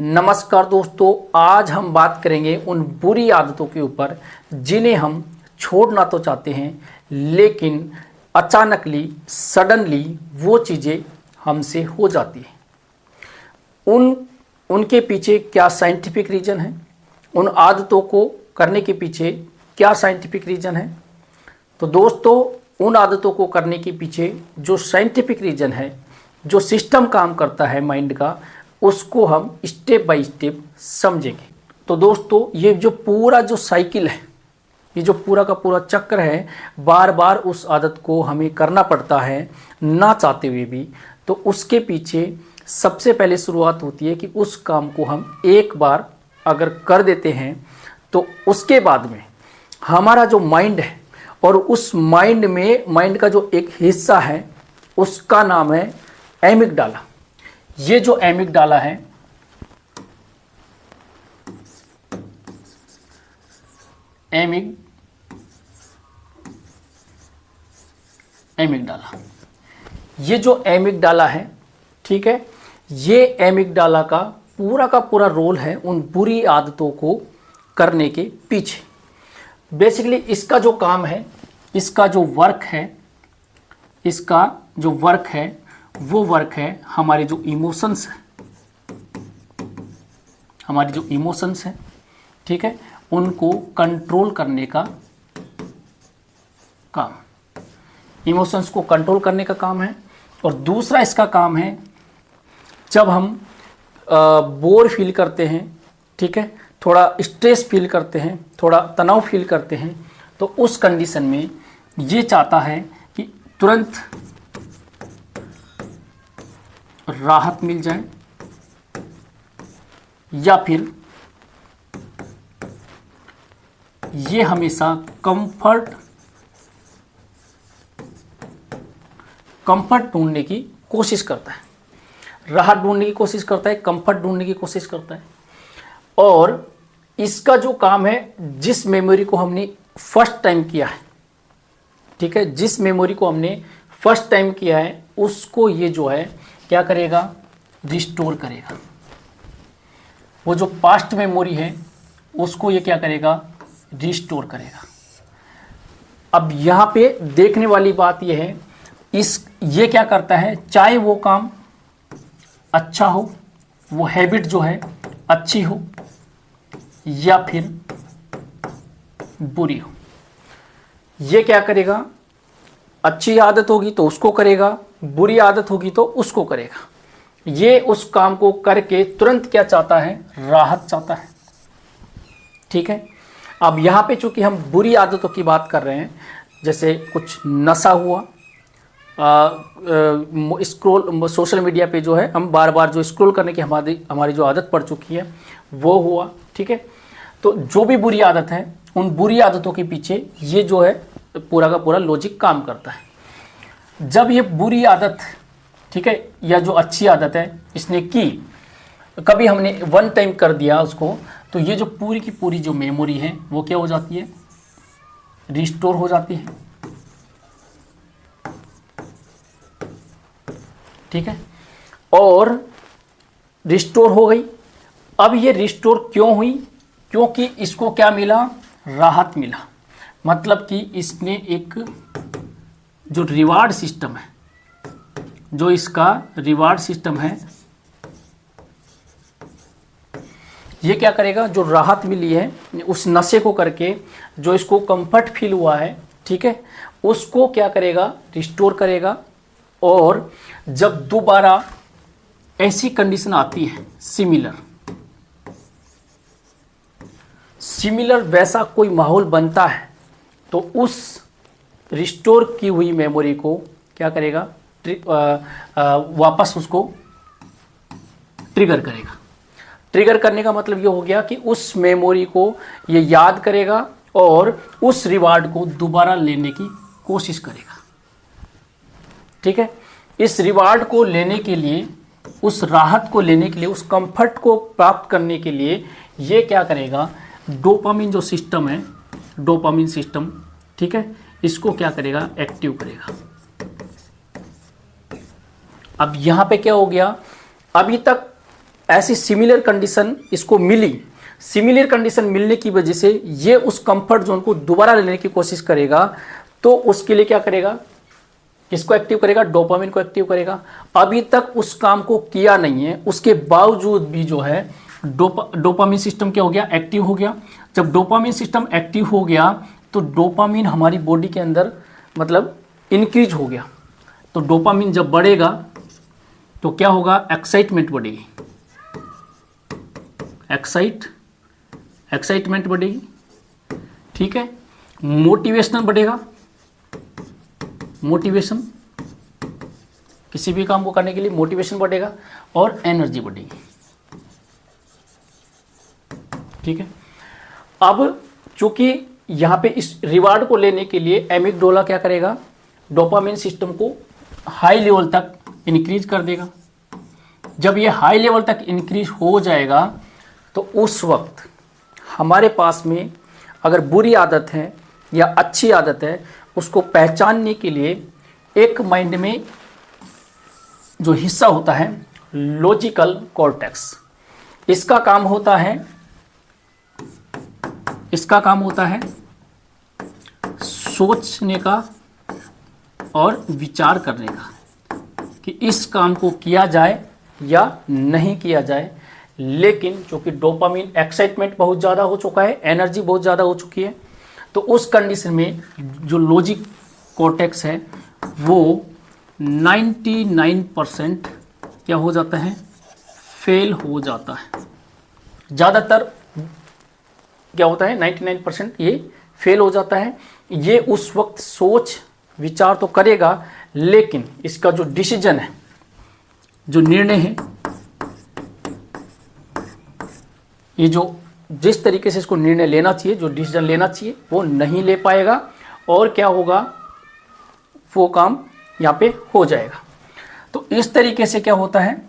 नमस्कार दोस्तों, आज हम बात करेंगे उन बुरी आदतों के ऊपर जिन्हें हम छोड़ना तो चाहते हैं लेकिन अचानकली सडनली वो चीज़ें हमसे हो जाती हैं। उनके पीछे क्या साइंटिफिक रीज़न है, उन आदतों को करने के पीछे क्या साइंटिफिक रीज़न है। तो दोस्तों, उन आदतों को करने के पीछे जो साइंटिफिक रीज़न है, जो सिस्टम काम करता है माइंड का, उसको हम स्टेप बाय स्टेप समझेंगे। तो दोस्तों, ये जो पूरा जो साइकिल है, ये जो पूरा का पूरा चक्र है, बार बार उस आदत को हमें करना पड़ता है ना चाहते हुए भी। तो उसके पीछे सबसे पहले शुरुआत होती है कि उस काम को हम एक बार अगर कर देते हैं तो उसके बाद में हमारा जो माइंड है और उस माइंड का जो एक हिस्सा है उसका नाम है एमिगडाला। ये जो एमिगडाला है, एमिगडाला, ये जो एमिगडाला है, ठीक है, ये एमिगडाला का पूरा रोल है उन बुरी आदतों को करने के पीछे। बेसिकली इसका जो काम है, इसका जो वर्क है, वो वर्क है हमारे जो इमोशंस हैं, ठीक है, उनको कंट्रोल करने का काम, इमोशंस को कंट्रोल करने का काम है। और दूसरा इसका काम है, जब हम बोर फील करते हैं, ठीक है, थोड़ा स्ट्रेस फील करते हैं, थोड़ा तनाव फील करते हैं, तो उस कंडीशन में ये चाहता है कि तुरंत राहत मिल जाए या फिर ये हमेशा कंफर्ट ढूंढने की कोशिश करता है, राहत ढूंढने की कोशिश करता है, कंफर्ट ढूंढने की कोशिश करता है। और इसका जो काम है, जिस मेमोरी को हमने फर्स्ट टाइम किया है, ठीक है, जिस मेमोरी को हमने फर्स्ट टाइम किया है उसको ये जो है क्या करेगा, रिस्टोर करेगा। वो जो पास्ट मेमोरी है उसको ये क्या करेगा, रिस्टोर करेगा। अब यहाँ पे देखने वाली बात ये है, ये क्या करता है, चाहे वो काम अच्छा हो, वो हैबिट जो है अच्छी हो या फिर बुरी हो, ये क्या करेगा, अच्छी आदत होगी तो उसको करेगा, बुरी आदत होगी तो उसको करेगा। ये उस काम को करके तुरंत क्या चाहता है, राहत चाहता है, ठीक है। अब यहाँ पे चूंकि हम बुरी आदतों की बात कर रहे हैं, जैसे कुछ नशा हुआ, स्क्रॉल, सोशल मीडिया पे जो है हम बार बार जो स्क्रॉल करने की हमारी जो आदत पड़ चुकी है वो हुआ, ठीक है। तो जो भी बुरी आदत है, उन बुरी आदतों के पीछे ये जो है पूरा का पूरा लॉजिक काम करता है। जब ये बुरी आदत, ठीक है, या जो अच्छी आदत है इसने की, कभी हमने वन टाइम कर दिया उसको, तो ये जो पूरी की पूरी जो मेमोरी है वो क्या हो जाती है, रिस्टोर हो जाती है, ठीक है। और रिस्टोर हो गई। अब ये रिस्टोर क्यों हुई, क्योंकि इसको क्या मिला, राहत मिला। मतलब कि इसने एक जो रिवार्ड सिस्टम है, जो इसका रिवार्ड सिस्टम है, ये क्या करेगा, जो राहत मिली है उस नशे को करके, जो इसको कंफर्ट फील हुआ है, ठीक है, उसको क्या करेगा, रिस्टोर करेगा। और जब दोबारा ऐसी कंडीशन आती है, सिमिलर वैसा कोई माहौल बनता है, तो उस रिस्टोर की हुई मेमोरी को क्या करेगा, वापस उसको ट्रिगर करेगा। ट्रिगर करने का मतलब ये हो गया कि उस मेमोरी को ये याद करेगा और उस रिवार्ड को दोबारा लेने की कोशिश करेगा, ठीक है। इस रिवार्ड को लेने के लिए, उस राहत को लेने के लिए, उस कंफर्ट को प्राप्त करने के लिए ये क्या करेगा, डोपामिन जो सिस्टम है, डोपामिन सिस्टम, ठीक है, इसको क्या करेगा, एक्टिव करेगा। अब यहाँ पे क्या हो गया, अभी तक ऐसी सिमिलर कंडीशन इसको मिली, सिमिलर कंडीशन मिलने की वजह से ये उस कंफर्ट जोन को दोबारा लेने की कोशिश करेगा। तो उसके लिए क्या करेगा, किसको एक्टिव करेगा, डोपामिन को एक्टिव करेगा। अभी तक उस काम को किया नहीं है, उसके बावजूद भी जो है डोपामिन सिस्टम क्या हो गया, एक्टिव हो गया। जब डोपामिन सिस्टम एक्टिव हो गया तो डोपामिन हमारी बॉडी के अंदर मतलब इंक्रीज हो गया। तो डोपामिन जब बढ़ेगा तो क्या होगा, एक्साइटमेंट बढ़ेगी, एक्साइटमेंट बढ़ेगी, ठीक है। मोटिवेशन बढ़ेगा, मोटिवेशन किसी भी काम को करने के लिए मोटिवेशन बढ़ेगा और एनर्जी बढ़ेगी, ठीक है। अब चूंकि यहाँ पे इस रिवार्ड को लेने के लिए एमिगडाला क्या करेगा, डोपामिन सिस्टम को हाई लेवल तक इंक्रीज कर देगा। जब ये हाई लेवल तक इंक्रीज हो जाएगा तो उस वक्त हमारे पास में अगर बुरी आदत है या अच्छी आदत है उसको पहचानने के लिए एक माइंड में जो हिस्सा होता है लॉजिकल कॉर्टेक्स, इसका काम होता है सोचने का और विचार करने का कि इस काम को किया जाए या नहीं किया जाए। लेकिन चूंकि डोपामिन एक्साइटमेंट बहुत ज़्यादा हो चुका है, एनर्जी बहुत ज़्यादा हो चुकी है, तो उस कंडीशन में जो लॉजिक कॉर्टेक्स है वो 99% क्या हो जाता है, फेल हो जाता है। ज़्यादातर क्या होता है, 99% ये फेल हो जाता है। ये उस वक्त सोच विचार तो करेगा लेकिन इसका जो डिसीजन है, जो निर्णय है, ये जो जिस तरीके से इसको निर्णय लेना चाहिए, जो डिसीजन लेना चाहिए वो नहीं ले पाएगा और क्या होगा, वो काम यहाँ पे हो जाएगा। तो इस तरीके से क्या होता है,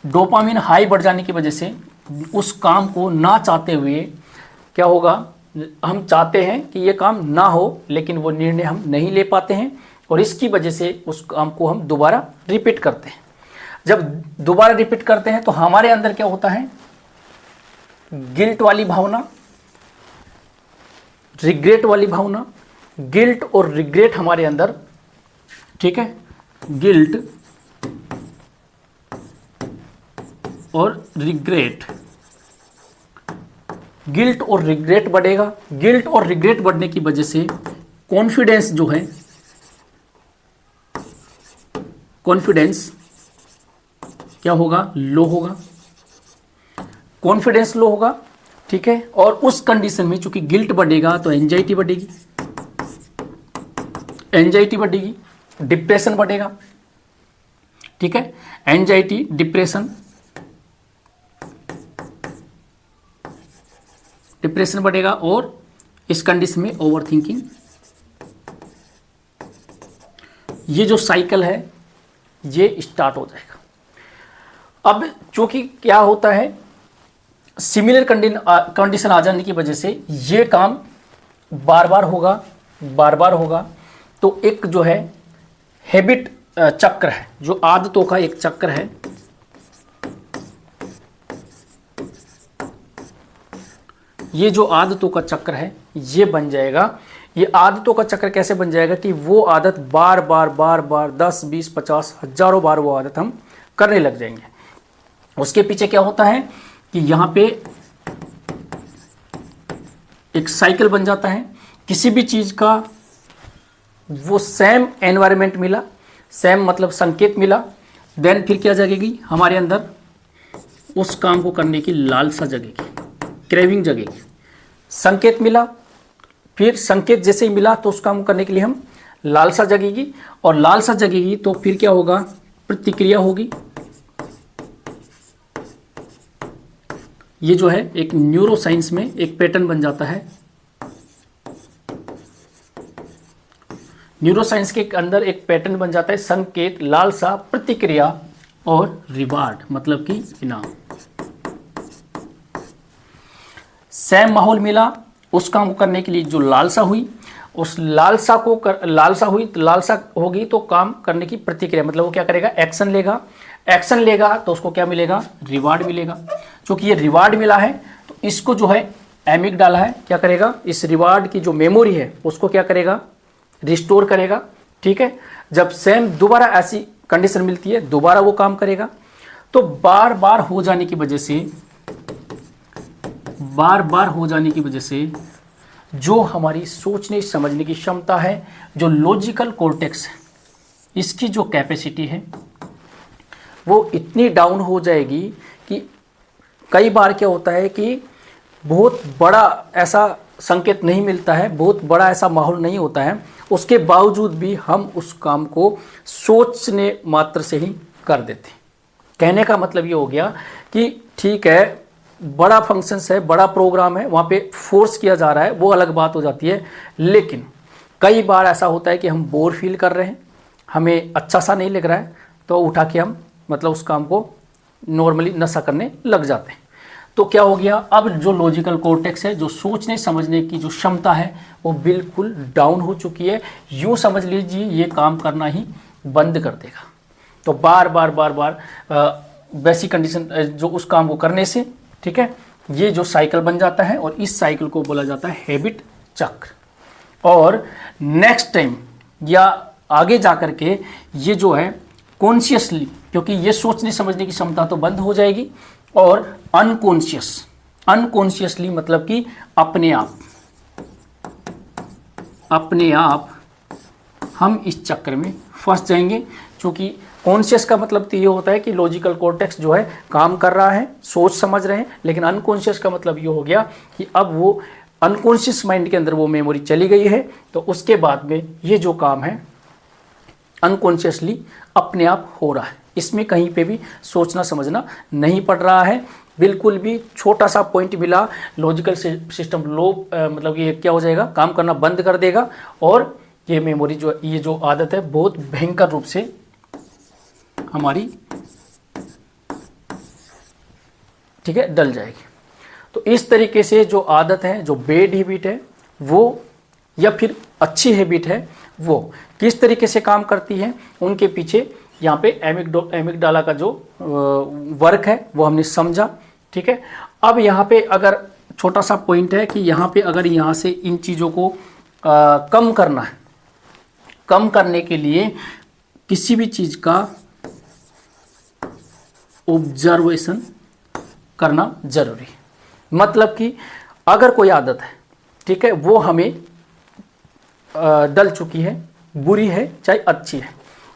डोपामिन हाई बढ़ जाने की वजह से उस काम को ना चाहते हुए क्या होगा, हम चाहते हैं कि ये काम ना हो लेकिन वो निर्णय हम नहीं ले पाते हैं और इसकी वजह से उस काम को हम दोबारा रिपीट करते हैं। जब दोबारा रिपीट करते हैं तो हमारे अंदर क्या होता है, गिल्ट वाली भावना, रिग्रेट वाली भावना, गिल्ट और रिग्रेट हमारे अंदर, ठीक है, गिल्ट और रिग्रेट, गिल्ट और रिग्रेट बढ़ेगा। गिल्ट और रिग्रेट बढ़ने की वजह से कॉन्फिडेंस जो है, कॉन्फिडेंस क्या होगा, लो होगा, कॉन्फिडेंस लो होगा, ठीक है। और उस कंडीशन में चूंकि गिल्ट बढ़ेगा तो एंजाइटी बढ़ेगी, एंजाइटी बढ़ेगी, डिप्रेशन बढ़ेगा, ठीक है। एंजाइटी, डिप्रेशन बढ़ेगा और इस कंडीशन में ओवर थिंकिंग, ये जो साइकिल है ये स्टार्ट हो जाएगा। अब चूंकि क्या होता है, सिमिलर कंडीशन आ जाने की वजह से ये काम बार बार होगा, तो एक जो है हैबिट चक्र है, जो आदतों का एक चक्र है, ये जो आदतों का चक्र है ये बन जाएगा। ये आदतों का चक्र कैसे बन जाएगा कि वो आदत बार बार 10, 20, 50 हजारों बार वो आदत हम करने लग जाएंगे। उसके पीछे क्या होता है कि यहाँ पे एक साइकिल बन जाता है। किसी भी चीज़ का वो सेम एनवायरनमेंट मिला, सेम मतलब संकेत मिला, देन फिर क्या जगेगी हमारे अंदर, उस काम को करने की लालसा जगेगी, क्रेविंग जगेगी। संकेत मिला, फिर संकेत जैसे ही मिला तो उस काम को करने के लिए हम लालसा जगेगी, और लालसा जगेगी तो फिर क्या होगा, प्रतिक्रिया होगी। ये जो है एक न्यूरो साइंस में एक पैटर्न बन जाता है। न्यूरो साइंस के अंदर एक पैटर्न बन जाता है, संकेत, लालसा, प्रतिक्रिया और रिवार्ड मतलब कि इनाम। सेम माहौल मिला, उस काम को करने के लिए जो लालसा हुई, उस लालसा को लालसा होगी तो काम करने की प्रतिक्रिया, मतलब वो क्या करेगा, एक्शन लेगा तो उसको क्या मिलेगा, रिवार्ड मिलेगा। क्योंकि ये रिवार्ड मिला है तो इसको जो है एमिगडाला है क्या करेगा, इस रिवार्ड की जो मेमोरी है उसको क्या करेगा, रिस्टोर करेगा। ठीक है, जब सेम दोबारा ऐसी कंडीशन मिलती है दोबारा वो काम करेगा। तो बार बार हो जाने की वजह से जो हमारी सोचने समझने की क्षमता है, जो लॉजिकल कॉर्टेक्स है, इसकी जो कैपेसिटी है वो इतनी डाउन हो जाएगी कि कई बार क्या होता है कि बहुत बड़ा ऐसा संकेत नहीं मिलता है, बहुत बड़ा ऐसा माहौल नहीं होता है, उसके बावजूद भी हम उस काम को सोचने मात्र से ही कर देते। कहने का मतलब ये हो गया कि ठीक है, बड़ा फंक्शंस है, बड़ा प्रोग्राम है, वहाँ पे फोर्स किया जा रहा है, वो अलग बात हो जाती है। लेकिन कई बार ऐसा होता है कि हम बोर फील कर रहे हैं, हमें अच्छा सा नहीं लग रहा है, तो उठा के हम मतलब उस काम को नॉर्मली नशा करने लग जाते हैं। तो क्या हो गया, अब जो लॉजिकल कॉर्टेक्स है, जो सोचने समझने की जो क्षमता है वो बिल्कुल डाउन हो चुकी है। यूँ समझ लीजिए ये काम करना ही बंद कर देगा। तो बार बार वैसी कंडीशन जो उस काम को करने से, ठीक है, ये जो साइकिल बन जाता है और इस साइकिल को बोला जाता है हैबिट चक्र। और नेक्स्ट टाइम या आगे जा कर के ये जो है कॉन्शियसली, क्योंकि ये सोचने समझने की क्षमता तो बंद हो जाएगी, और अनकॉन्शियसली मतलब कि अपने आप हम इस चक्र में फंस जाएंगे। क्योंकि कॉन्शियस का मतलब तो ये होता है कि लॉजिकल कॉर्टेक्स जो है काम कर रहा है, सोच समझ रहे हैं, लेकिन अनकॉन्शियस का मतलब ये हो गया कि अब वो अनकॉन्शियस माइंड के अंदर वो मेमोरी चली गई है, तो उसके बाद में ये जो काम है अनकॉन्शियसली अपने आप हो रहा है। इसमें कहीं पे भी सोचना समझना नहीं पड़ रहा है, बिल्कुल भी छोटा सा पॉइंट मिला, लॉजिकल सिस्टम मतलब ये क्या हो जाएगा, काम करना बंद कर देगा, और ये मेमोरी ये जो आदत है बहुत भयंकर रूप से हमारी, ठीक है, डल जाएगी। तो इस तरीके से जो आदत है, जो बैड हैबिट है वो, या फिर अच्छी हैबिट है, वो किस तरीके से काम करती है, उनके पीछे यहाँ पे एमिगडाला का जो वर्क है वो हमने समझा। ठीक है, अब यहाँ पे अगर छोटा सा पॉइंट है कि यहाँ पे अगर यहाँ से इन चीज़ों को कम करना है, कम करने के लिए किसी भी चीज़ का ऑब्जर्वेशन करना जरूरी है। मतलब कि अगर कोई आदत है, ठीक है, वो हमें डल चुकी है, बुरी है चाहे अच्छी है,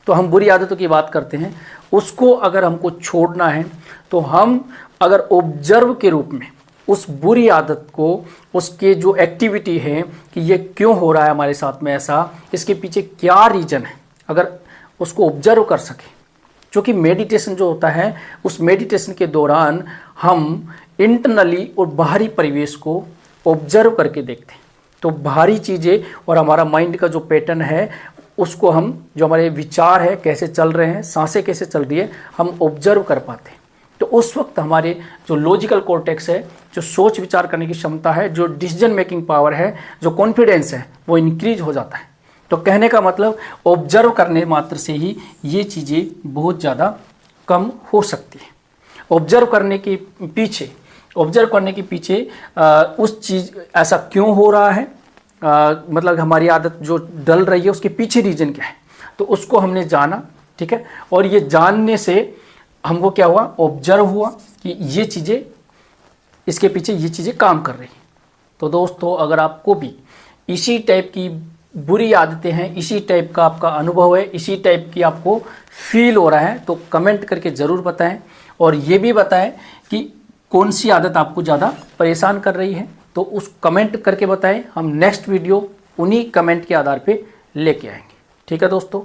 तो हम बुरी आदतों की बात करते हैं, उसको अगर हमको छोड़ना है तो हम अगर ऑब्जर्व के रूप में उस बुरी आदत को, उसके जो एक्टिविटी है कि ये क्यों हो रहा है हमारे साथ में ऐसा, इसके पीछे क्या रीज़न है, अगर उसको ऑब्जर्व कर सके। क्योंकि मेडिटेशन जो होता है, उस मेडिटेशन के दौरान हम इंटरनली और बाहरी परिवेश को ऑब्जर्व करके देखते हैं। तो बाहरी चीज़ें और हमारा माइंड का जो पैटर्न है उसको हम, जो हमारे विचार है कैसे चल रहे हैं, सांसें कैसे चल रही है, हम ऑब्जर्व कर पाते हैं। तो उस वक्त हमारे जो लॉजिकल कॉर्टेक्स है, जो सोच विचार करने की क्षमता है, जो डिसीजन मेकिंग पावर है, जो कॉन्फिडेंस है, वो इंक्रीज हो जाता है। तो कहने का मतलब ऑब्जर्व करने मात्र से ही ये चीज़ें बहुत ज़्यादा कम हो सकती है। ऑब्जर्व करने के पीछे उस चीज़ ऐसा क्यों हो रहा है, मतलब हमारी आदत जो डल रही है उसके पीछे रीजन क्या है, तो उसको हमने जाना। ठीक है, और ये जानने से हमको क्या हुआ, ऑब्जर्व हुआ कि ये चीज़ें, इसके पीछे ये चीज़ें काम कर रही हैं। तो दोस्तों, अगर आपको भी इसी टाइप की बुरी आदतें हैं, इसी टाइप का आपका अनुभव है, इसी टाइप की आपको फील हो रहा है, तो कमेंट करके ज़रूर बताएं, और ये भी बताएं कि कौन सी आदत आपको ज़्यादा परेशान कर रही है, तो उस कमेंट करके बताएं। हम नेक्स्ट वीडियो उन्हीं कमेंट के आधार पे लेके आएंगे। ठीक है दोस्तों।